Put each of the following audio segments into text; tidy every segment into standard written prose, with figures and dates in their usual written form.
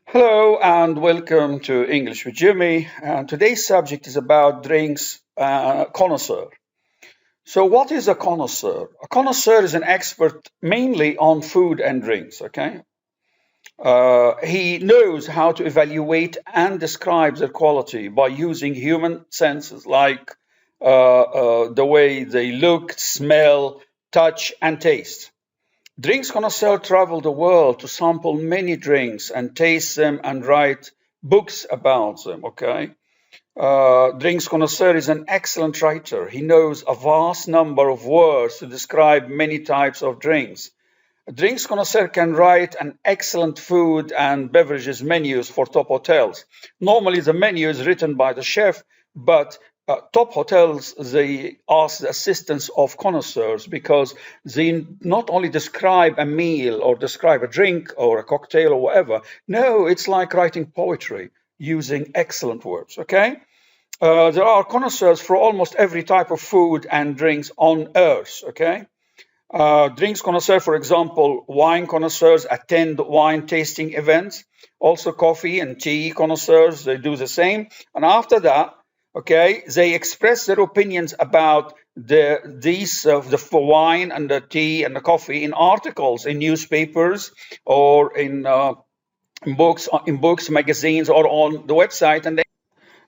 Hello and welcome to English with Jimmy. And today's subject is about drinks, connoisseur. So, what is a connoisseur? A connoisseur is an expert mainly on food and drinks. Okay, he knows how to evaluate and describe their quality by using human senses, like the way they look, smell, touch, and taste. Drinks connoisseur travel the world to sample many drinks and taste them and write books about them. Okay. Drinks connoisseur is an excellent writer. He knows a vast number of words to describe many types of drinks. A drinks connoisseur can write an excellent food and beverages menus for top hotels. Normally, the menu is written by the chef, but top hotels, they ask the assistance of connoisseurs because they not only describe a meal or describe a drink or a cocktail or whatever. No, it's like writing poetry using excellent words. Okay. There are connoisseurs for almost every type of food and drinks on earth. Okay. Drinks connoisseur, for example, wine connoisseurs attend wine tasting events. Also, coffee and tea connoisseurs, they do the same. And after that, okay, they express their opinions about the wine and the tea and the coffee in articles in newspapers or in books, magazines, or on the website. And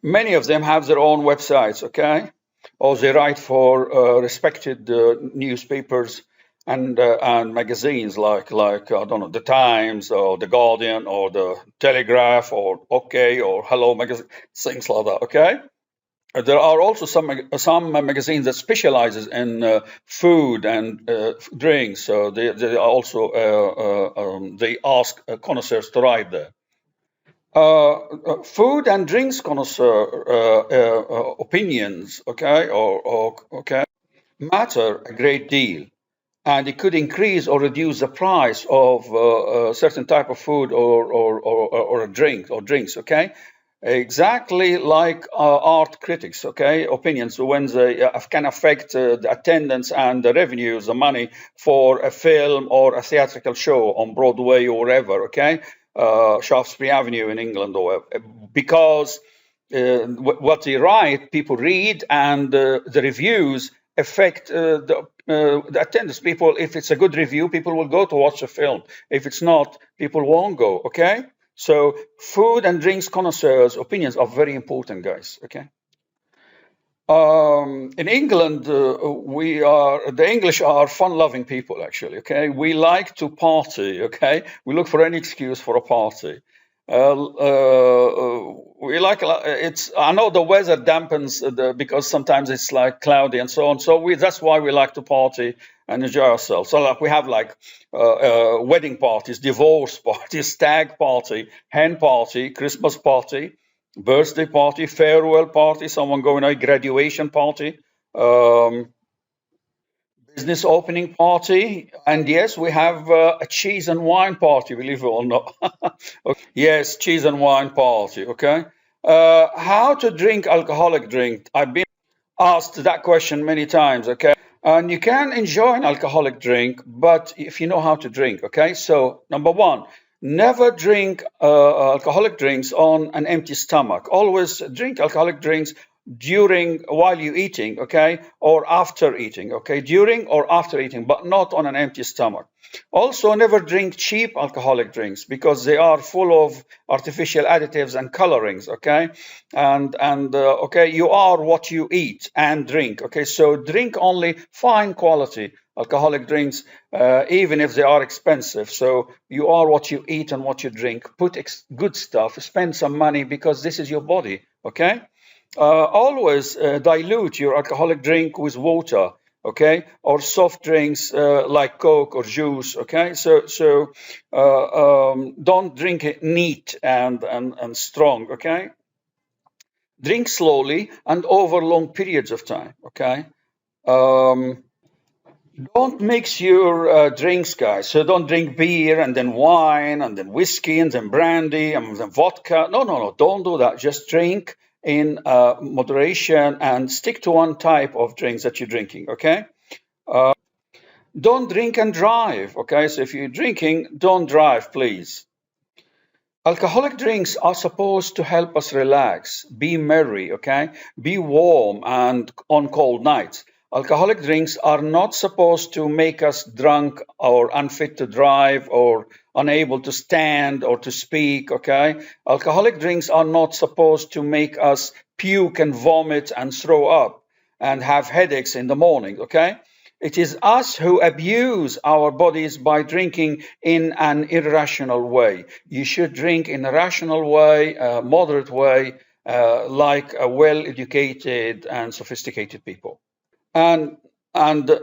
many of them have their own websites. Okay, or they write for respected newspapers and magazines like I don't know, the Times or the Guardian or the Telegraph or OK or Hello magazine, things like that. Okay. There are also some magazines that specializes in food and drinks. So they also they ask connoisseurs to write there. Food and drinks connoisseur opinions, okay, or okay, matter a great deal, and it could increase or reduce the price of a certain type of food or a drink or drinks. Okay, exactly like art critics. Okay, opinions when they can affect the attendance and the revenues, the money for a film or a theatrical show on Broadway or wherever. Okay, Shaftesbury Avenue in England or wherever, because what they write, people read, and the reviews affect the attendance. People, if it's a good review, people will go to watch the film. If it's not, people won't go. Okay, so food and drinks connoisseurs' opinions are very important, guys. Okay. In England, the English are fun-loving people. Actually, okay, we like to party. Okay, we look for any excuse for a party. We like it's. I know the weather dampens because sometimes it's like cloudy and so on. So that's why we like to party and enjoy ourselves. So like we have like wedding parties, divorce parties, stag party, hen party, Christmas party, birthday party, farewell party, someone going out, graduation party, um, business opening party, and yes, we have a cheese and wine party, believe it or not. Okay. Yes, cheese and wine party. Okay. How to drink alcoholic drink? I've been asked that question many times. Okay. And you can enjoy an alcoholic drink, but if you know how to drink. Okay. So, number one, never drink alcoholic drinks on an empty stomach. Always drink alcoholic drinks during while you're eating, okay, or after eating, okay, during or after eating, but not on an empty stomach. Also, never drink cheap alcoholic drinks because they are full of artificial additives and colorings, okay, and okay, you are what you eat and drink, okay. So drink only fine quality alcoholic drinks, even if they are expensive. So you are what you eat and what you drink. Put good stuff. Spend some money because this is your body, okay. Always dilute your alcoholic drink with water, okay, or soft drinks like Coke or juice, okay. Don't drink it neat and strong, okay. Drink slowly and over long periods of time, okay. Um, don't mix your drinks, guys. So don't drink beer and then wine and then whiskey and then brandy and then vodka. No, no, no. Don't do that. Just drink in moderation, and stick to one type of drinks that you're drinking, okay? Don't drink and drive, okay? So if you're drinking, don't drive, please. Alcoholic drinks are supposed to help us relax, be merry, okay? Be warm and on cold nights. Alcoholic drinks are not supposed to make us drunk or unfit to drive or unable to stand or to speak, okay? Alcoholic drinks are not supposed to make us puke and vomit and throw up and have headaches in the morning, okay? It is us who abuse our bodies by drinking in an irrational way. You should drink in a rational way, a moderate way, like a well-educated and sophisticated people. And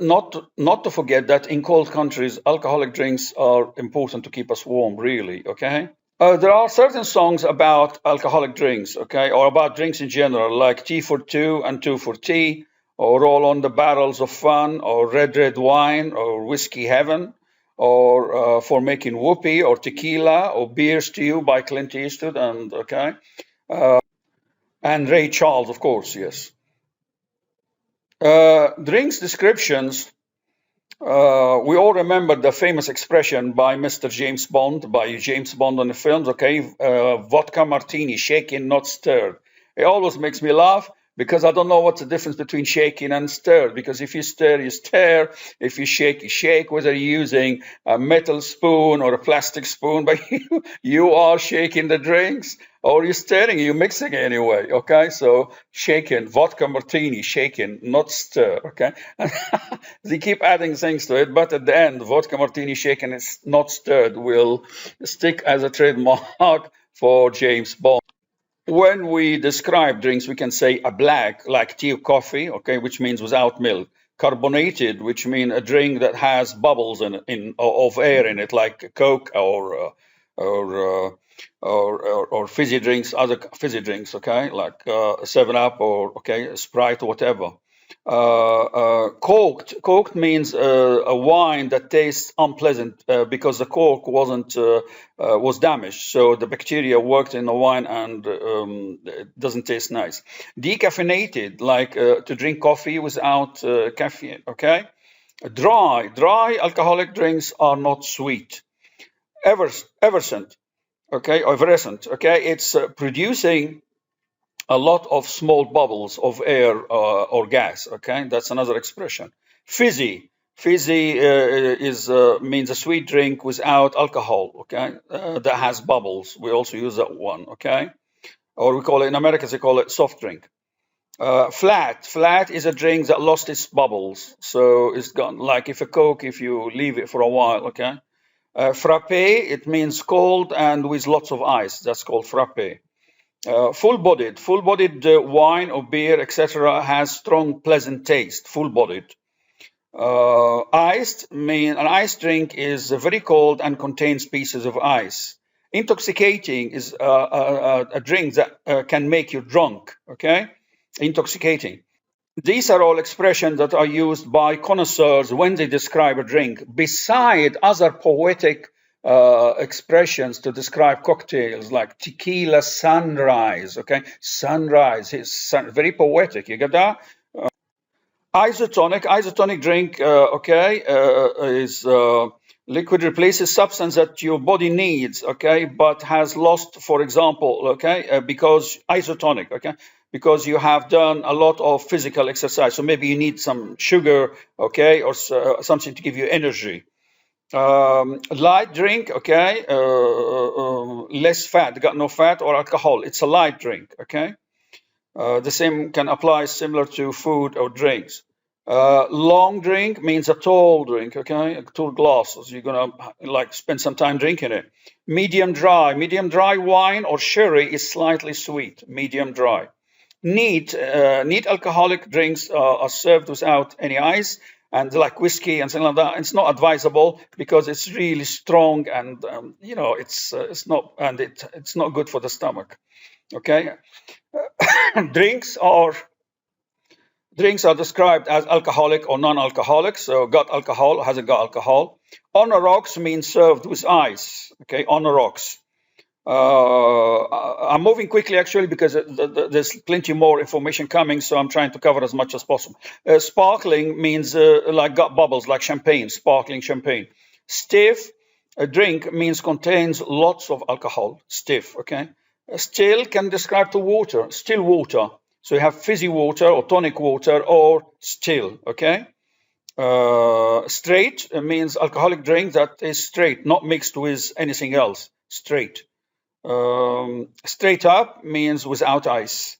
not to forget that in cold countries, alcoholic drinks are important to keep us warm, really, okay? There are certain songs about alcoholic drinks, okay, or about drinks in general, like Tea for Two and Two for Tea, or Roll on the Barrels of Fun, or Red Red Wine, or Whiskey Heaven, or For Making Whoopee, or Tequila, or Beer Stew by Clint Eastwood, and okay, and Ray Charles, of course, yes. Drinks descriptions. We all remember the famous expression by Mr. James Bond, by James Bond on the films, okay? Vodka martini, shaken, not stirred. It always makes me laugh because I don't know what's the difference between shaking and stirred. Because if you stir, you stir. If you shake, whether you're using a metal spoon or a plastic spoon, but you are shaking the drinks or you're stirring, you're mixing it anyway, okay? So shaken, vodka martini, shaken, not stir, okay? They keep adding things to it, but at the end, vodka martini shaken is not stirred will stick as a trademark for James Bond. When we describe drinks, we can say a black, like tea or coffee, okay, which means without milk. Carbonated, which means a drink that has bubbles of air in it, like Coke or fizzy drinks, other fizzy drinks, okay, like 7-Up or okay, Sprite or whatever. Coked means a wine that tastes unpleasant because the cork was damaged, so the bacteria worked in the wine and it doesn't taste nice. Decaffeinated, like to drink coffee without caffeine. Okay. Dry alcoholic drinks are not sweet. Eversent, okay, or effervescent, okay, it's producing a lot of small bubbles of air or gas. Okay, that's another expression. Fizzy. Fizzy means a sweet drink without alcohol. Okay, that has bubbles. We also use that one. Okay, or we call it in America they call it soft drink. Flat is a drink that lost its bubbles, so it's gone. Like if a Coke, if you leave it for a while. Okay. Frappe, it means cold and with lots of ice. That's called frappe. Full-bodied wine or beer, etc., has strong, pleasant taste. Full-bodied. Iced mean an iced drink is very cold and contains pieces of ice. Intoxicating is a drink that can make you drunk. Okay, intoxicating. These are all expressions that are used by connoisseurs when they describe a drink, beside other poetic expressions to describe cocktails like tequila sunrise. Okay, sunrise is very poetic. You get that? Isotonic drink. Okay, is liquid replaces substance that your body needs. Okay, but has lost, for example. Okay, because isotonic. Okay. Because you have done a lot of physical exercise, so maybe you need some sugar, okay, or something to give you energy. Light drink, okay, less fat, got no fat or alcohol. It's a light drink, okay. The same can apply similar to food or drinks. Long drink means a tall drink, okay, a tall glass. So you're gonna like spend some time drinking it. Medium dry wine or sherry is slightly sweet. Medium dry. Neat alcoholic drinks are served without any ice, and like whiskey and something like that. It's not advisable because it's really strong, and it's not good for the stomach. Okay, drinks are described as alcoholic or non-alcoholic. So got alcohol or hasn't got alcohol. On the rocks means served with ice. Okay, on the rocks. I'm moving quickly actually because there's plenty more information coming, so I'm trying to cover as much as possible. Sparkling means like got bubbles, like champagne, sparkling champagne. Stiff, a drink means contains lots of alcohol. Stiff, okay. Still can describe to water, still water. So you have fizzy water or tonic water or still, okay. Straight means alcoholic drink that is straight, not mixed with anything else. Straight. Straight up means without ice.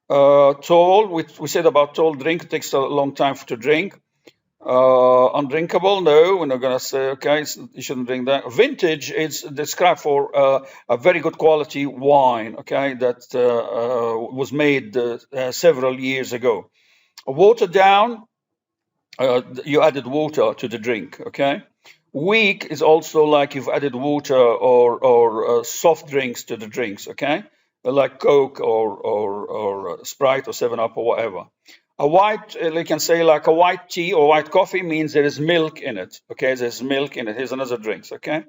Tall, we said about tall drink, it takes a long time to drink. Undrinkable, no, we're not going to say, okay, you shouldn't drink that. Vintage is described for a very good quality wine, okay, that was made several years ago. Watered down, you added water to the drink, okay? Weak is also like you've added water or soft drinks to the drinks, okay? Like Coke or Sprite or 7 Up or whatever. A white, you can say like a white tea or white coffee means there is milk in it, okay? There's milk in it. Here's another drinks, okay?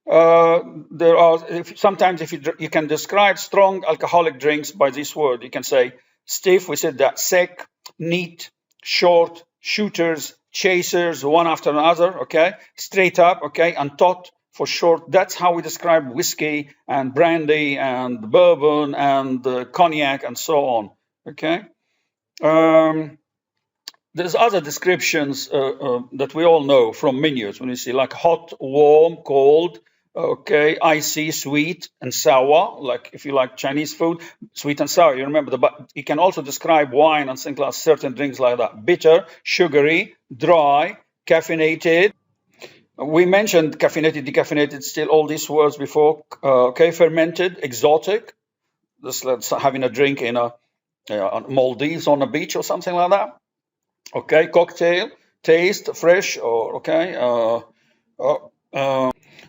There are sometimes if you can describe strong alcoholic drinks by this word, you can say stiff. We said that sec, neat, short, shooters, chasers, one after another. Okay, straight up. Okay, and taut for short. That's how we describe whiskey and brandy and bourbon and cognac and so on. Okay. There's other descriptions that we all know from menus when you see like hot, warm, cold, okay, icy, sweet, and sour. Like if you like Chinese food, sweet and sour. You remember but you can also describe wine and things like certain drinks like that. Bitter, sugary, dry, caffeinated. We mentioned caffeinated, decaffeinated, still all these words before. Okay, fermented, exotic. Just like having a drink in a Maldives on a beach or something like that. Okay, cocktail, taste, fresh, or okay.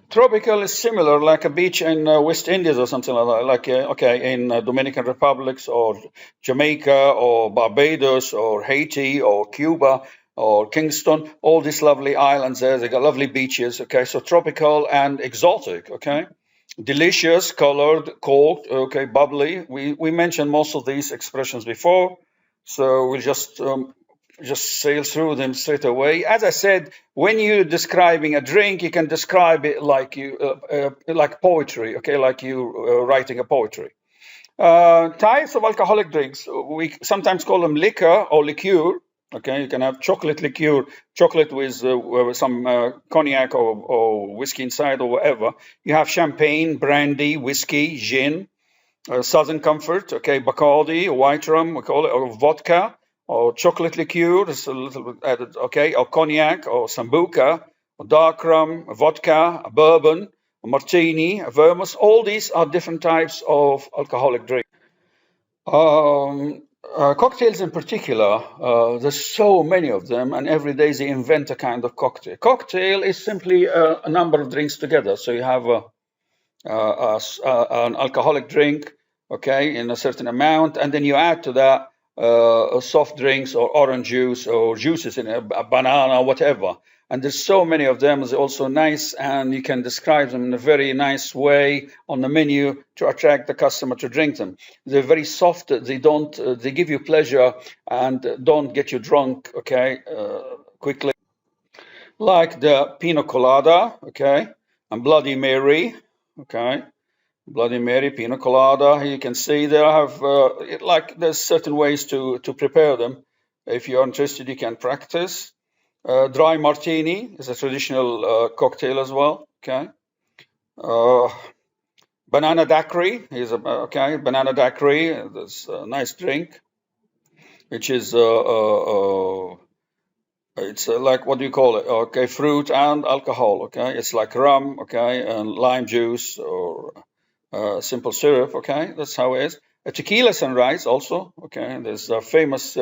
Tropical is similar, like a beach in West Indies or something like that. Like okay, in Dominican Republics or Jamaica or Barbados or Haiti or Cuba or Kingston. All these lovely islands there. They got lovely beaches. Okay, so tropical and exotic. Okay. Delicious, colored, cold, okay, bubbly. We mentioned most of these expressions before, so we'll just sail through them straight away. As I said, when you're describing a drink, you can describe it like like poetry, okay, like you writing a poetry. Types of alcoholic drinks, we sometimes call them liquor or liqueur. Okay, you can have chocolate liqueur, chocolate with some cognac or whiskey inside or whatever. You have champagne, brandy, whiskey, gin, Southern Comfort, okay, Bacardi, white rum, we call it, or vodka, or chocolate liqueur, it's a little bit added, okay, or cognac, or sambuca, or dark rum, vodka, a bourbon, a martini, a vermouth. All these are different types of alcoholic drinks. Cocktails in particular, there's so many of them, and every day they invent a kind of cocktail. Cocktail is simply a number of drinks together. So you have an alcoholic drink, okay, in a certain amount, and then you add to that soft drinks or orange juice or juices in a banana, whatever. And there's so many of them. They're also nice, and you can describe them in a very nice way on the menu to attract the customer to drink them. They're very soft. They don't. They give you pleasure and don't get you drunk. Okay, quickly. Like the Pina Colada. Okay, and Bloody Mary. Okay, Bloody Mary, Pina Colada. You can see there I have like there's certain ways to prepare them. If you're interested, you can practice. Dry martini is a traditional cocktail as well. Okay. Banana daiquiri is okay. Banana daiquiri. That's a nice drink, which is it's like what do you call it? Okay, fruit and alcohol. Okay, it's like rum. Okay, and lime juice or simple syrup. Okay, that's how it is. A tequila sunrise also. Okay, there's a famous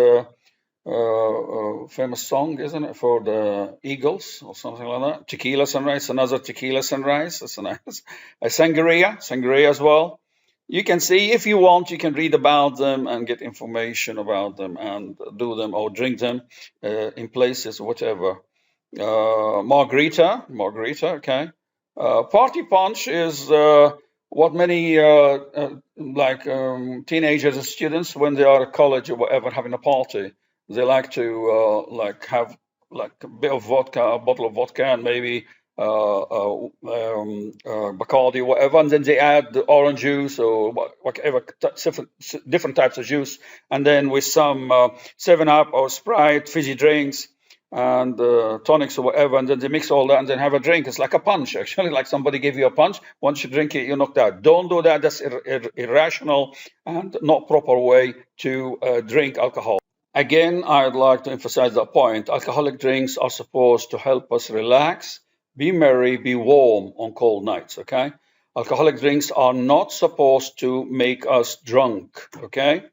famous song, isn't it, for the Eagles or something like that? Tequila sunrise, another tequila sunrise. That's a nice. A sangria as well. You can see if you want, you can read about them and get information about them and do them or drink them in places, whatever. Margarita, okay. Party punch is what many teenagers and students, when they are at college or whatever, having a party, they like to have like a bit of vodka, a bottle of vodka, and maybe Bacardi, whatever, and then they add the orange juice or whatever different types of juice, and then with some 7-Up or Sprite, fizzy drinks, and tonics or whatever, and then they mix all that and then have a drink. It's like a punch, actually, like somebody gave you a punch. Once you drink it, you're knocked out. Don't do that. That's irrational and not proper way to drink alcohol. Again, I'd like to emphasize that point. Alcoholic drinks are supposed to help us relax, be merry, be warm on cold nights, okay? Alcoholic drinks are not supposed to make us drunk, okay?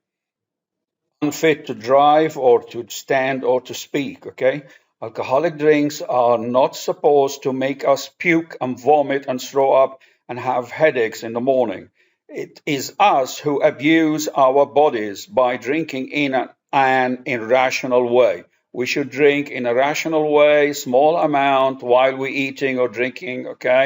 Unfit to drive or to stand or to speak, okay? Alcoholic drinks are not supposed to make us puke and vomit and throw up and have headaches in the morning. It is us who abuse our bodies by drinking in an irrational way. We should drink in a rational way, small amount while we're eating or drinking, okay?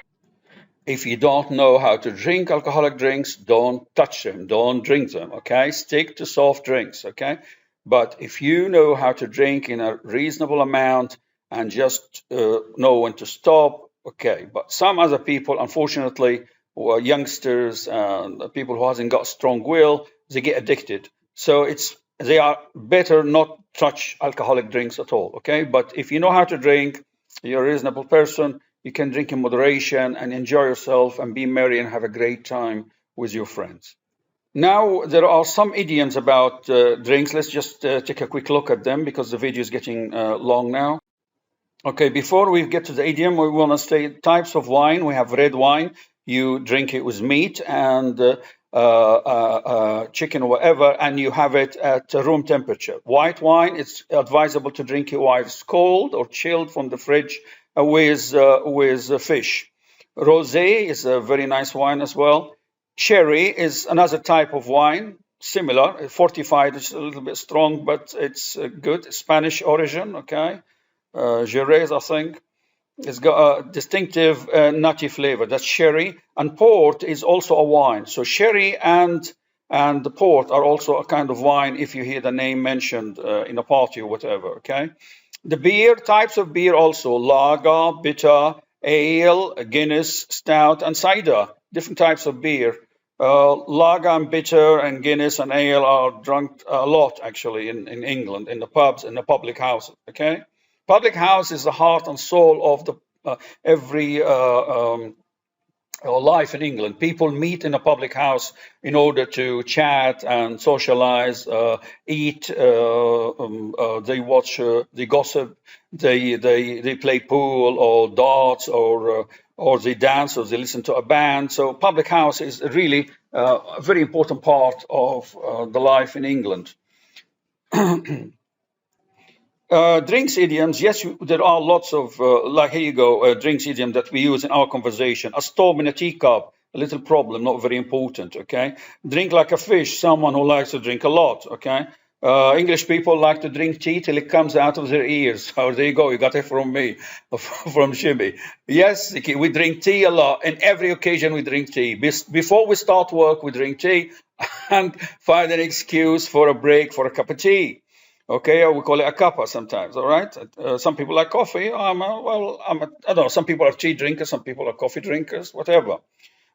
If you don't know how to drink alcoholic drinks, don't touch them, don't drink them, okay? Stick to soft drinks, okay? But if you know how to drink in a reasonable amount and just know when to stop, okay. But some other people, unfortunately, who are youngsters and people who hasn't got strong will, they get addicted. So they are better not touch alcoholic drinks at all, okay? But if you know how to drink, you're a reasonable person, you can drink in moderation and enjoy yourself and be merry and have a great time with your friends. Now, there are some idioms about drinks. Let's just take a quick look at them because the video is getting long now. Okay, before we get to the idiom, we want to say types of wine. We have red wine. You drink it with meat and chicken or whatever, and you have it at room temperature. White wine, it's advisable to drink it while it's cold or chilled from the fridge with fish. Rosé is a very nice wine as well. Sherry is another type of wine, similar, fortified. It's a little bit strong, but it's good. Spanish origin, okay. Jerez, I think. It's got a distinctive nutty flavor. That's sherry. And port is also a wine. So sherry and the port are also a kind of wine if you hear the name mentioned in a party or whatever, okay? The beer, types of beer also, lager, bitter, ale, Guinness, stout, and cider, different types of beer. Lager and bitter and Guinness and ale are drunk a lot, actually, in England, in the pubs, in the public houses, okay? Public house is the heart and soul of every life in England. People meet in a public house in order to chat and socialize, eat. They watch, they gossip, they play pool or darts or they dance or they listen to a band. So public house is really a very important part of the life in England. Drinks idioms, yes, there are lots of, like here you go, drinks idiom that we use in our conversation. A storm in a teacup, a little problem, not very important, okay? Drink like a fish, someone who likes to drink a lot, okay? English people like to drink tea till it comes out of their ears. Oh, there you go, you got it from me, from Jimmy. Yes, we drink tea a lot, and every occasion we drink tea. Before we start work, we drink tea and find an excuse for a break for a cup of tea. Okay, we call it a cuppa sometimes, all right? Some people like coffee. I don't know, some people are tea drinkers, some people are coffee drinkers, whatever.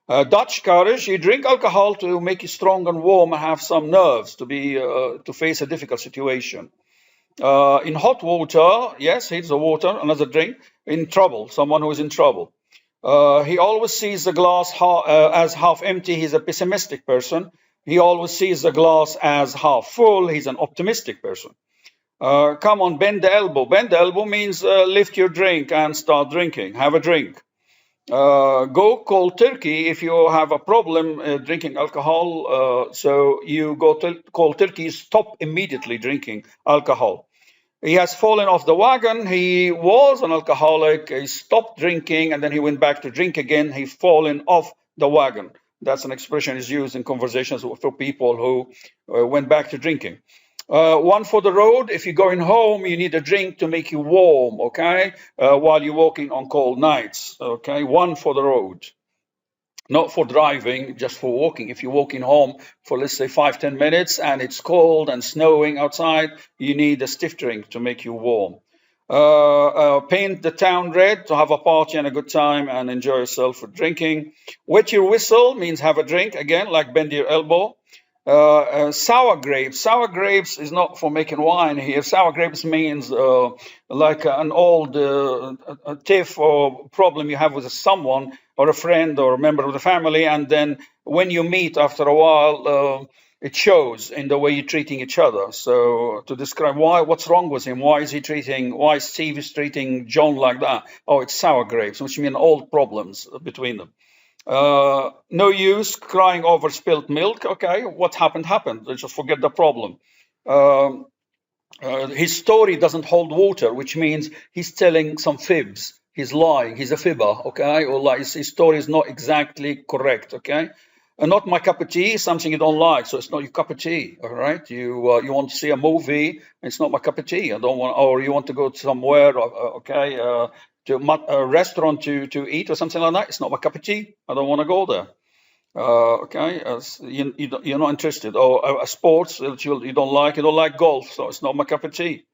Dutch courage, you drink alcohol to make you strong and warm and have some nerves to face a difficult situation. In hot water, yes, here's the water, another drink. In trouble, someone who is in trouble. He always sees the glass as half empty. He's a pessimistic person. He always sees the glass as half full. He's an optimistic person. Come on, bend the elbow. Bend the elbow means lift your drink and start drinking. Have a drink. Go cold turkey if you have a problem drinking alcohol. So you go cold turkey, stop immediately drinking alcohol. He has fallen off the wagon. He was an alcoholic. He stopped drinking and then he went back to drink again. He's fallen off the wagon. That's an expression is used in conversations for people who went back to drinking. One for the road. If you're going home, you need a drink to make you warm, okay? While you're walking on cold nights, okay? One for the road, not for driving, just for walking. If you're walking home for, let's say, 5, 10 minutes and it's cold and snowing outside, you need a stiff drink to make you warm. Paint the town red to have a party and a good time and enjoy yourself for drinking. Wet your whistle means have a drink, again, like bend your elbow. Sour grapes. Sour grapes is not for making wine here. Sour grapes means like an old a tiff or problem you have with someone or a friend or a member of the family, and then when you meet after a while, it shows in the way you're treating each other. So to describe what's wrong with him, why Steve is treating John like that? Oh, it's sour grapes, which mean old problems between them. No use crying over spilt milk. Okay, what happened happened. Let's just forget the problem. Um, his story doesn't hold water, which means he's telling some fibs. He's lying. He's a fibber. Okay, or like his story is not exactly correct. Okay, not my cup of tea. Something you don't like, so it's not your cup of tea. All right, you want to see a movie. It's not my cup of tea. I don't want. Or you want to go somewhere. Okay. To a restaurant to eat or something like that. It's not my cup of tea. I don't want to go there. Okay, you're not interested. Or sports that you don't like. You don't like golf, so it's not my cup of tea.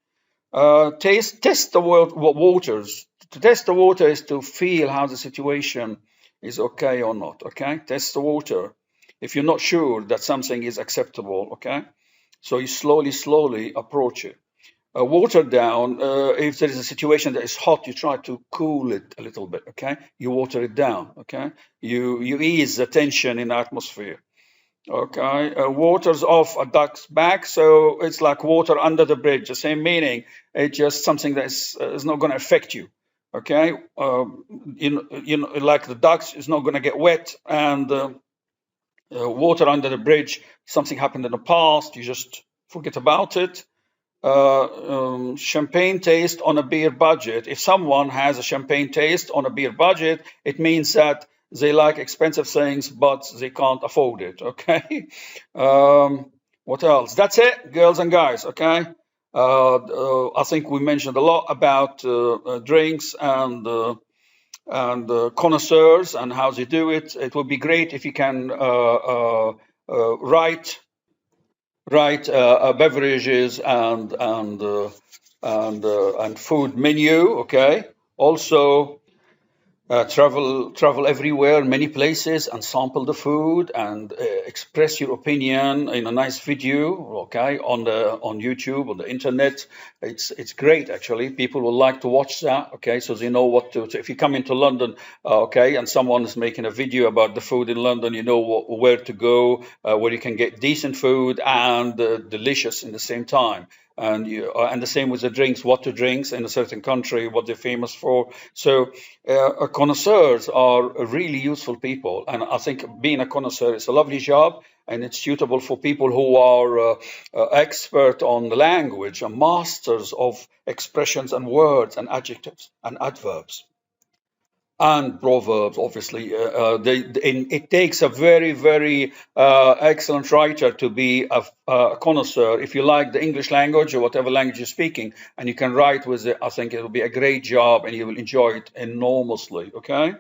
Test the waters. To test the water is to feel how the situation is okay or not. Okay, test the water. If you're not sure that something is acceptable, okay, so you slowly approach it. Water down. If there is a situation that is hot, you try to cool it a little bit. Okay, you water it down. Okay, you ease the tension in the atmosphere. Okay, water's off a duck's back, so it's like water under the bridge. The same meaning. It's just something that is not going to affect you. Okay, like the ducks is not going to get wet, and water under the bridge. Something happened in the past. You just forget about it. Champagne taste on a beer budget. If someone has a champagne taste on a beer budget, it means that they like expensive things, but they can't afford it. Okay. What else? That's it, girls and guys. Okay. I think we mentioned a lot about drinks and connoisseurs and how they do it. It would be great if you can write beverages and food menu. Okay. Also, travel everywhere, many places, and sample the food and express your opinion in a nice video. Okay, on YouTube, on the internet. It's great actually. People will like to watch that. Okay, so they know what to. If you come into London, okay, and someone is making a video about the food in London, you know where to go, where you can get decent food and delicious in the same time. And the same with the drinks, what to drinks in a certain country, what they're famous for. So connoisseurs are really useful people, and I think being a connoisseur is a lovely job, and it's suitable for people who are expert on the language and masters of expressions and words and adjectives and adverbs and proverbs. Obviously, it takes a very excellent writer to be a connoisseur. If you like the English language or whatever language you're speaking, and you can write with it, I think it will be a great job, and you will enjoy it enormously. Okay.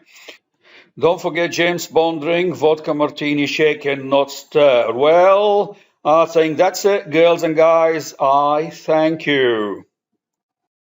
Don't forget James Bond drink, vodka martini, shaken, not stir. Well, I think that's it, girls and guys. I thank you.